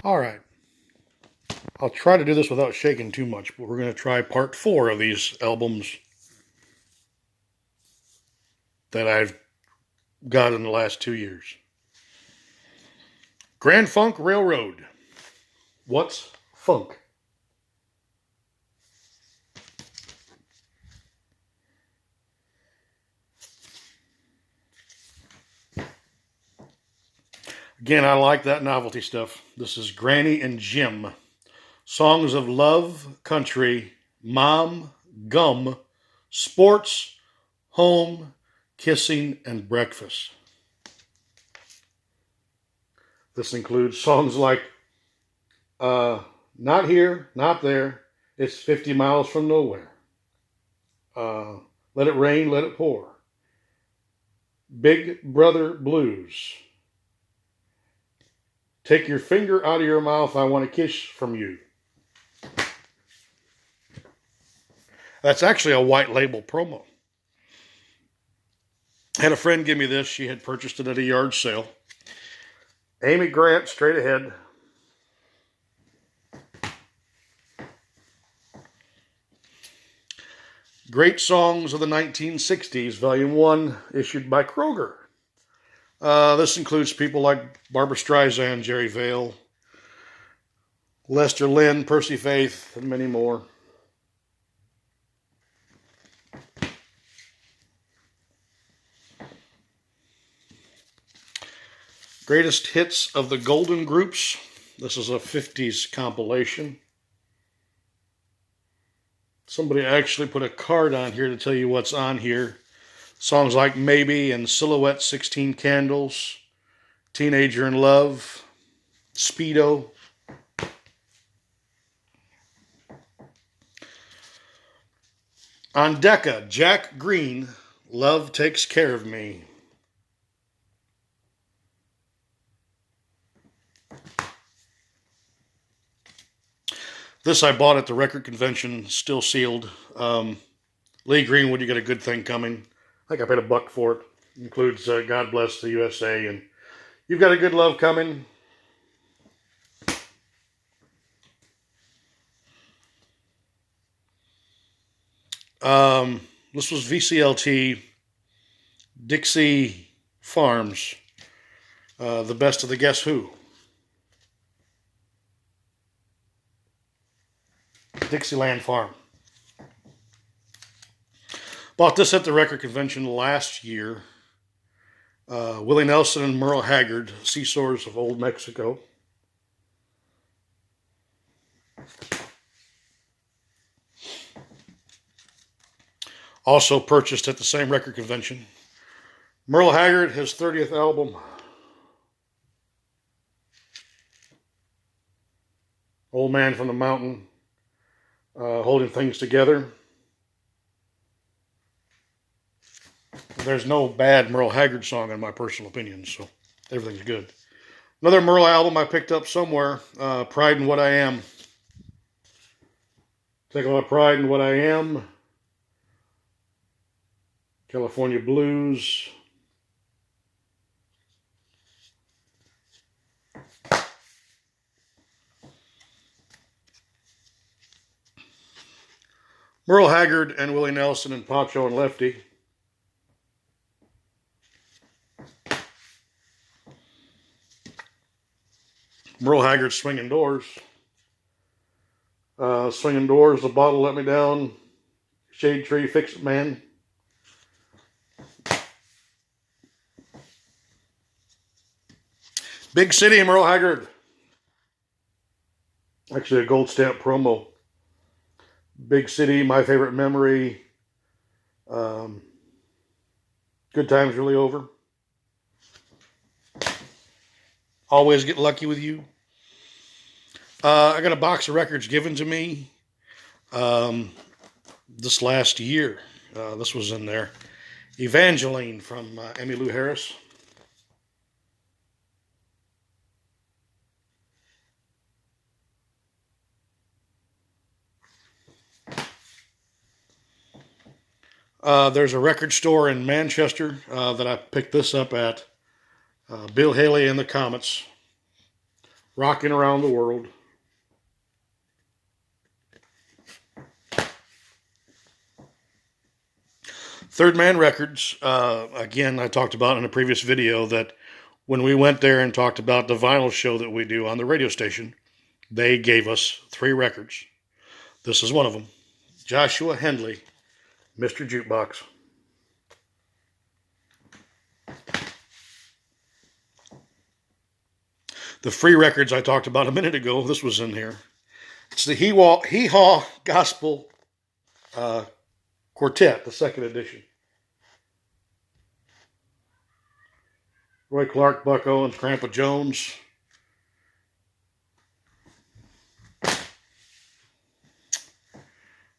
All right. I'll try to do this without shaking too much, but we're going to try part 4 of these albums that I've got in the last 2 years. Grand Funk Railroad. What's funk? Again, I like that novelty stuff. This is Granny and Jim. Songs of love, country, mom, gum, sports, home, kissing, and breakfast. This includes songs like Not Here, Not There, It's 50 Miles from Nowhere, Let It Rain, Let It Pour, Big Brother Blues, Take Your Finger Out of Your Mouth, I Want a Kiss from You. That's actually a white label promo. I had a friend give me this. She had purchased it at a yard sale. Amy Grant, Straight Ahead. Great Songs of the 1960s, Volume 1, issued by Kroger. This includes people like Barbra Streisand, Jerry Vale, Lester Lynn, Percy Faith, and many more. Greatest Hits of the Golden Groups. This is a 50s compilation. Somebody actually put a card on here to tell you what's on here. Songs like Maybe and Silhouette, 16 Candles, Teenager in Love, Speedo. On Decca, Jack Green, Love Takes Care of Me. This I bought at the record convention, still sealed. Lee Greenwood, You Got a Good Thing Coming. I think I paid $1 for it. Includes God Bless the USA and You've Got a Good Love Coming. This was VCLT, Dixie Farms, The Best of the Guess Who. Dixieland Farm. Bought this at the record convention last year. Willie Nelson and Merle Haggard, Seesaws of Old Mexico. Also purchased at the same record convention. Merle Haggard, his 30th album. Old Man from the Mountain. Holding Things Together. There's no bad Merle Haggard song in my personal opinion, so everything's good. Another Merle album I picked up somewhere, Pride in What I Am. Take a lot of pride in what I am. California Blues. Merle Haggard and Willie Nelson and Pancho and Lefty. Merle Haggard, Swinging Doors. Swinging Doors, The Bottle Let Me Down. Shade Tree, Fix It Man. Big City, Merle Haggard. Actually, a gold stamp promo. Big City, My Favorite Memory. Good Times Really Over. Always Get Lucky with You. I got a box of records given to me this last year. This was in there. Evangeline from Emmylou Harris. There's a record store in Manchester that I picked this up at. Bill Haley and the Comets. Rocking Around the World. Third Man Records, again, I talked about in a previous video that when we went there and talked about the vinyl show that we do on the radio station, they gave us 3 records. This is one of them. Joshua Hendley, Mr. Jukebox. The free records I talked about a minute ago, this was in here. It's the Hee Haw Gospel Quartet, the 2nd edition. Roy Clark, Buck Owens, Grandpa Jones.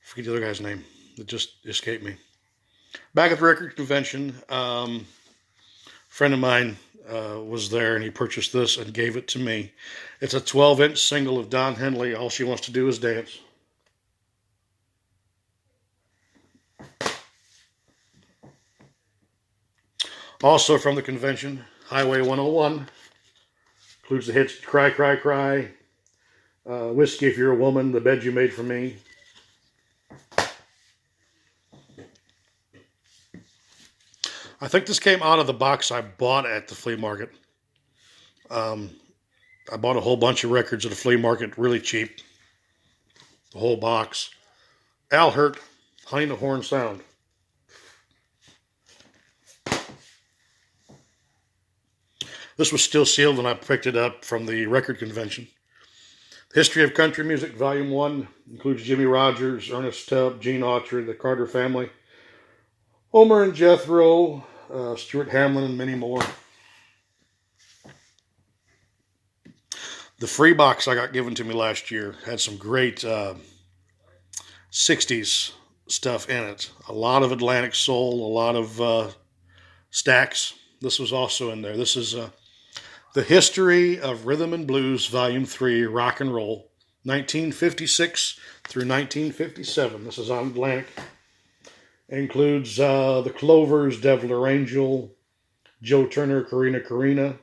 Forget the other guy's name. It just escaped me. Back at the record convention, a friend of mine was there, and he purchased this and gave it to me. It's a 12-inch single of Don Henley, All She Wants to Do Is Dance. Also from the convention, Highway 101. Includes the hits Cry, Cry, Cry, Whiskey If You're a Woman, The Bed You Made for Me. I think this came out of the box I bought at the flea market. I bought a whole bunch of records at the flea market really cheap. The whole box. Al Hirt, Honey the Horn Sound. This was still sealed when I picked it up from the record convention. History of Country Music, Volume 1, includes Jimmy Rogers, Ernest Tubb, Gene Autry, the Carter Family, Homer and Jethro, Stuart Hamlin, and many more. The free box I got given to me last year had some great 60s stuff in it. A lot of Atlantic Soul, a lot of Stax. This was also in there. This is The History of Rhythm and Blues, Volume 3, Rock and Roll, 1956 through 1957. This is on Atlantic. It includes the Clovers, Devil or Angel, Joe Turner, Karina,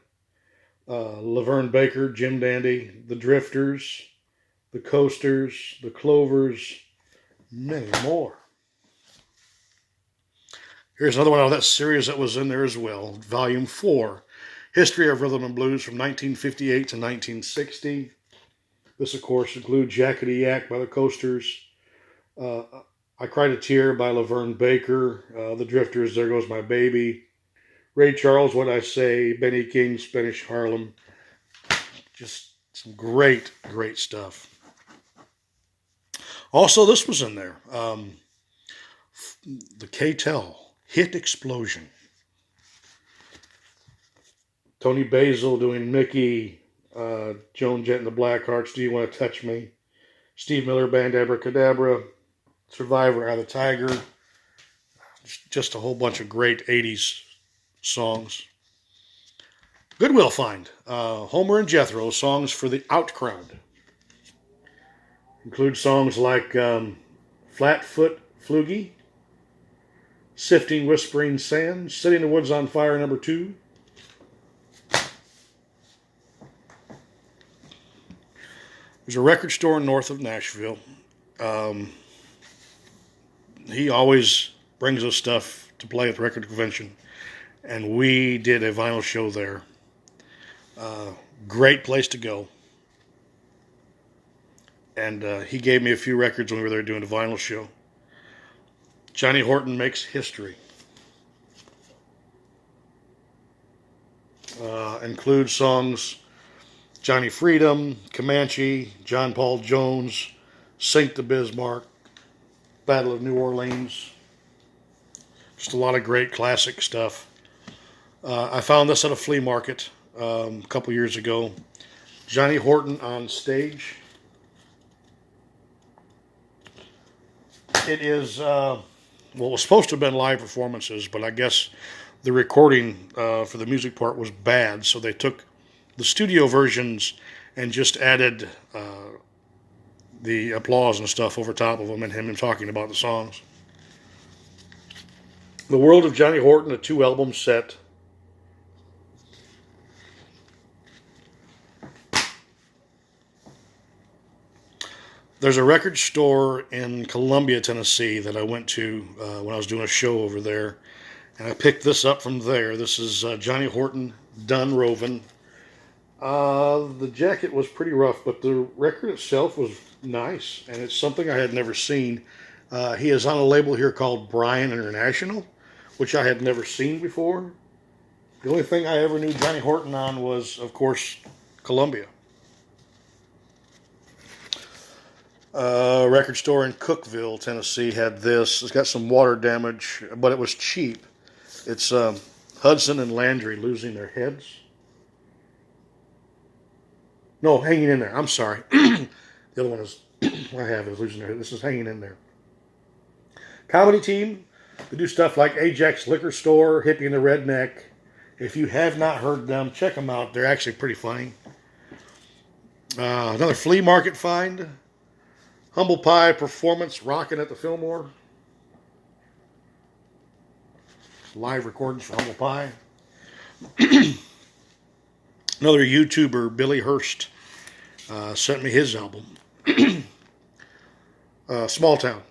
Laverne Baker, Jim Dandy, the Drifters, the Coasters, the Clovers, many more. Here's another one out of that series that was in there as well. Volume 4, History of Rhythm and Blues from 1958 to 1960. This, of course, includes Yakety Yak by the Coasters, I Cried a Tear by Laverne Baker, the Drifters, There Goes My Baby, Ray Charles, What I Say, Benny King, Spanish Harlem. Just some great, great stuff. Also, this was in there. The K-Tel, Hit Explosion. Tony Basil doing Mickey, Joan Jett and the Blackhearts, Do You Want to Touch Me? Steve Miller Band, Abracadabra, Survivor, Eye of the Tiger. Just a whole bunch of great 80s songs. Goodwill find. Homer and Jethro, songs for the out crowd. Include songs like Flatfoot Floogie, Sifting Whispering Sand, Setting the Woods on Fire, number 2. There's a record store north of Nashville. He always brings us stuff to play at the record convention, and we did a vinyl show there. Great place to go. And he gave me a few records when we were there doing the vinyl show. Johnny Horton Makes History. Includes songs Johnny Freedom, Comanche, John Paul Jones, Sink the Bismarck, Battle of New Orleans. Just a lot of great classic stuff. I found this at a flea market a couple years ago. Johnny Horton on Stage. It is, well, it was supposed to have been live performances, but I guess the recording for the music part was bad, so they took the studio versions and just added the applause and stuff over top of them and him talking about the songs. The World of Johnny Horton, a 2-album set. There's a record store in Columbia, Tennessee that I went to when I was doing a show over there, and I picked this up from there. This is Johnny Horton, Dun Rovin'. The jacket was pretty rough, but the record itself was nice, and it's something I had never seen. He is on a label here called Brian International, which I had never seen before. The only thing I ever knew Johnny Horton on was, of course, Columbia. Record store in Cookeville, Tennessee had this. It's got some water damage, but it was cheap. It's Hudson and Landry Losing Their Heads. No, Hanging in There. I'm sorry. The other one is I have is Losing Their Head. This is Hanging in There. Comedy team. They do stuff like Ajax Liquor Store, Hippie and the Redneck. If you have not heard them, check them out. They're actually pretty funny. Another flea market find. Humble Pie Performance Rockin' at the Fillmore. Live recordings for Humble Pie. Another YouTuber, Billy Hurst, sent me his album. Small Town.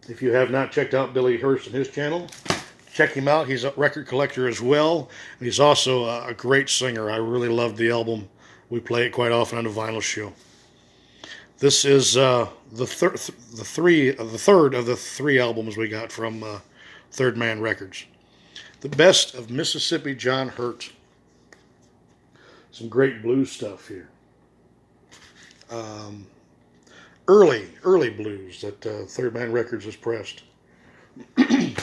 If you have not checked out Billy Hurst and his channel, check him out. He's a record collector as well. And he's also a great singer. I really loved the album. We play it quite often on the vinyl show. This is the third of the three albums we got from Third Man Records. The Best of Mississippi John Hurt. Some great blues stuff here. Early blues that Third Man Records has pressed. Here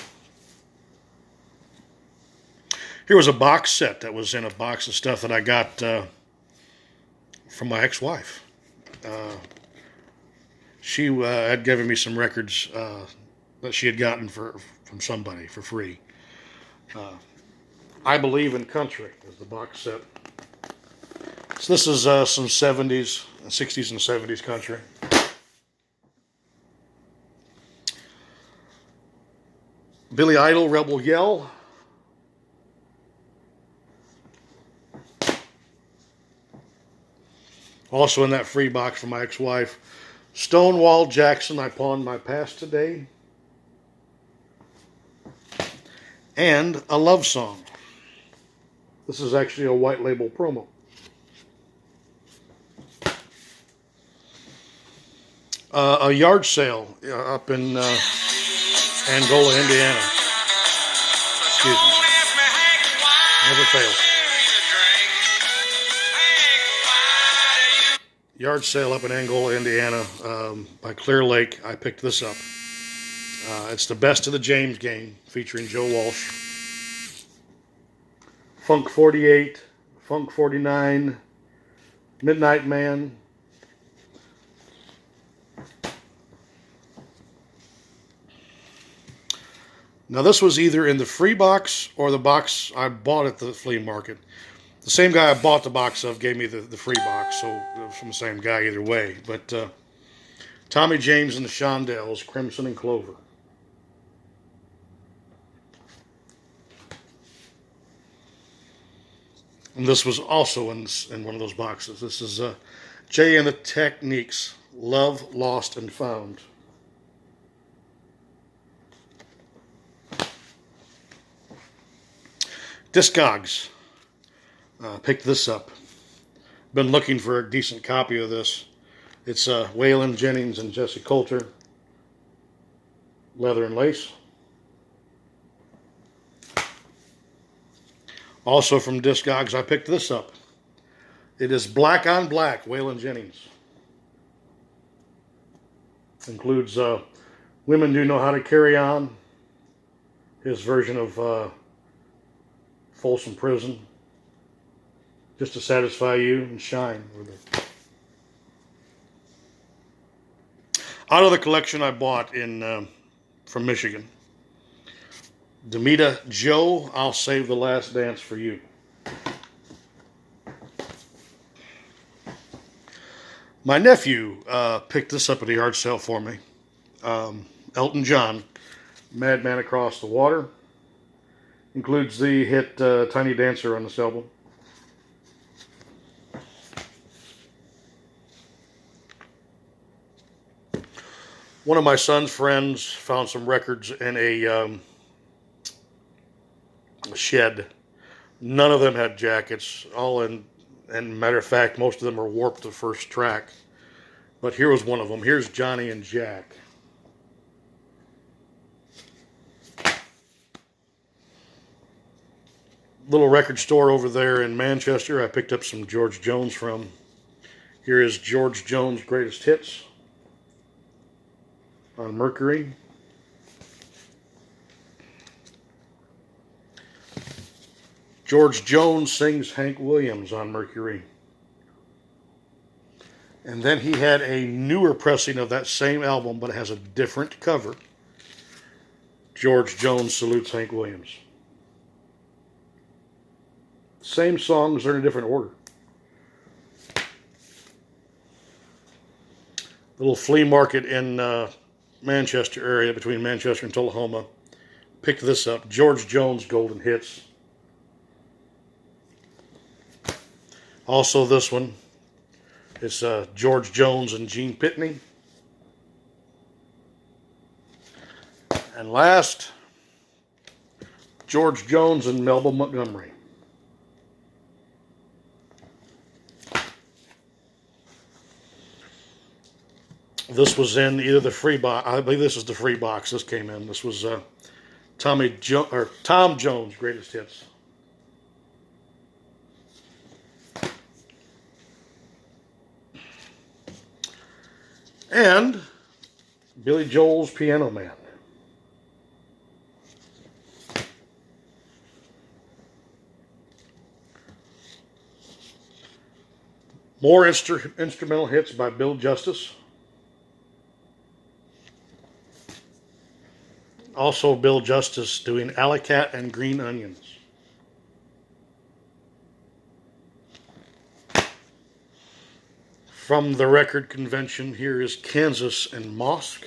was a box set that was in a box of stuff that I got from my ex-wife. She had given me some records that she had gotten from somebody for free. I Believe in Country is the box set. So this is some 70s, 60s and 70s country. Billy Idol, Rebel Yell. Also in that free box from my ex-wife, Stonewall Jackson, I Pawned My Past Today. And a love song. This is actually a white label promo. A yard sale up in Angola, Indiana. Excuse me. Never fails. Yard sale up in Angola, Indiana, by Clear Lake. I picked this up. It's the Best of the James Game, featuring Joe Walsh. Funk 48, Funk 49, Midnight Man. Now this was either in the free box or the box I bought at the flea market. The same guy I bought the box of gave me the free box, so it was from the same guy either way. But Tommy James and the Shondells, Crimson and Clover. And this was also in one of those boxes. This is Jay and the Techniques, Love, Lost, and Found. Discogs. Picked this up. Been looking for a decent copy of this. It's Waylon Jennings and Jesse Coulter. Leather and Lace. Also from Discogs, I picked this up. It is Black on Black, Waylon Jennings. Includes Women Do Know How to Carry On. His version of Folsom Prison. Just to Satisfy You and Shine. Out of the collection I bought from Michigan. Demita Joe, I'll Save the Last Dance for You. My nephew picked this up at a yard sale for me. Elton John, Madman Across the Water. Includes the hit Tiny Dancer on this album. One of my son's friends found some records in a shed. None of them had jackets. All in, and matter of fact, most of them are warped the first track. But here was one of them. Here's Johnny and Jack. Little record store over there in Manchester I picked up some George Jones from. Here is George Jones' Greatest Hits on Mercury. George Jones sings Hank Williams on Mercury. And then he had a newer pressing of that same album, but it has a different cover. George Jones Salutes Hank Williams. Same songs, they're in a different order. Little flea market in Manchester area, between Manchester and Tullahoma. Picked this up. George Jones Golden Hits. Also this one. It's George Jones and Gene Pitney. And last, George Jones and Melba Montgomery. This was in either the free box. I believe this is the free box. This came in. This was Tom Jones' Greatest Hits. And Billy Joel's Piano Man. More instrumental hits by Bill Justice. Also Bill Justice doing Alley Cat and Green Onions. From the record convention, here is Kansas and Mosque.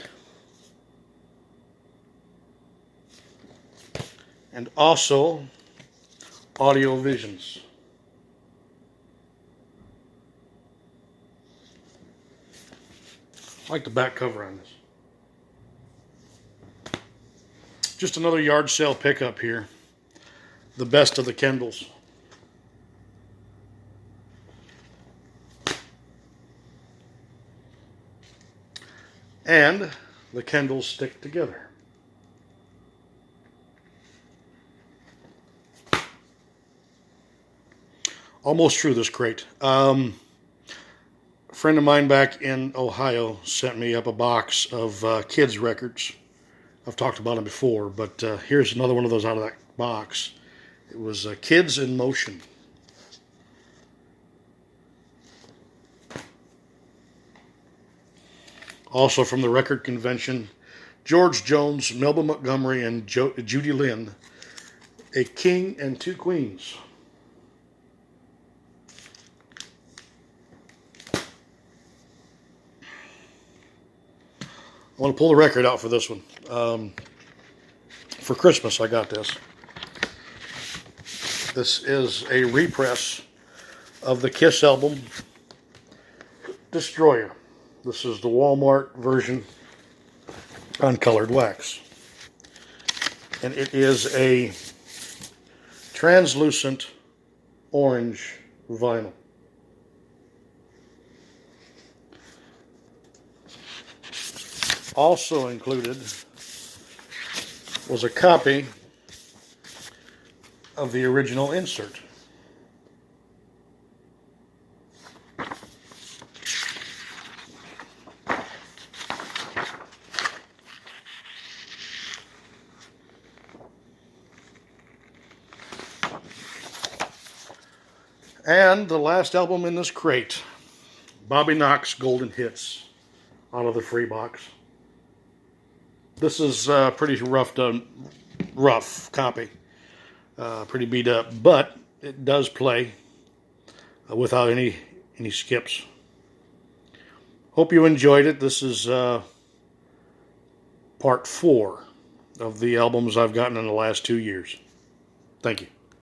And also Audio Visions. I like the back cover on this. Just another yard sale pickup here. The best of the Kendalls. And the Kendalls stick together. Almost through this crate. A friend of mine back in Ohio sent me up a box of kids' records. I've talked about them before, but here's another one of those out of that box. It was Kids in Motion. Also from the record convention, George Jones, Melba Montgomery, and Judy Lynn, A King and Two Queens. I want to pull the record out for this one. For Christmas, I got this. This is a repress of the Kiss album, Destroyer. This is the Walmart version on colored wax. And it is a translucent orange vinyl. Also included was a copy of the original insert. And the last album in this crate, Bobby Knox Golden Hits, out of the free box. This is pretty rough copy, pretty beat up, but it does play without any skips. Hope you enjoyed it. This is part 4 of the albums I've gotten in the last 2 years. Thank you.